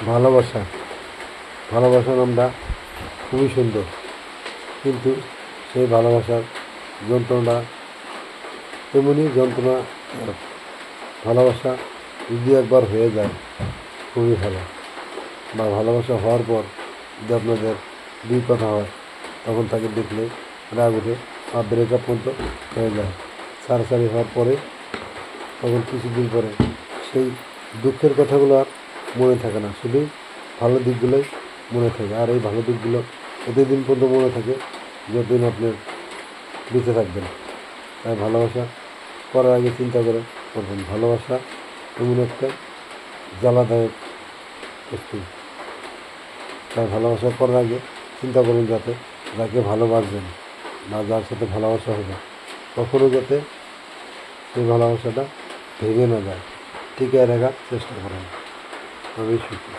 ভালোবাসা ভালোবাসার নামটা খুবই সুন্দর, কিন্তু সেই ভালোবাসার যন্ত্রণা তেমনি যন্ত্রণা। ভালোবাসা যদি একবার হয়ে যায় খুবই ভালো, বা ভালোবাসা হওয়ার পর যদি আপনাদের দুই কথা হয়, তখন তাকে দেখলে রাগ উঠে বা ব্রেকআপ পর্যন্ত হয়ে যায়। সারাসারি হওয়ার পরে তখন কিছুদিন পরে সেই দুঃখের কথাগুলো আর মনে থাকে না, শুধু ভালো দিকগুলোই মনে থাকে। আর এই ভালো দিকগুলো এতদিন পর্যন্ত মনে থাকে যতদিন আপনি বেঁচে থাকবেন। তাই ভালোবাসা করার আগে চিন্তা করে করবেন। ভালোবাসা এমন একটা জ্বালাদায়ক বস্তু। তাই ভালোবাসা করার আগে চিন্তা করুন যাতে যাকে ভালোবাসবেন বা যার সাথে ভালোবাসা হবে কখনও যাতে সেই ভালোবাসাটা ভেঙে না যায়, টিকিয়ে রাখার চেষ্টা করেন, তবেই সুখী।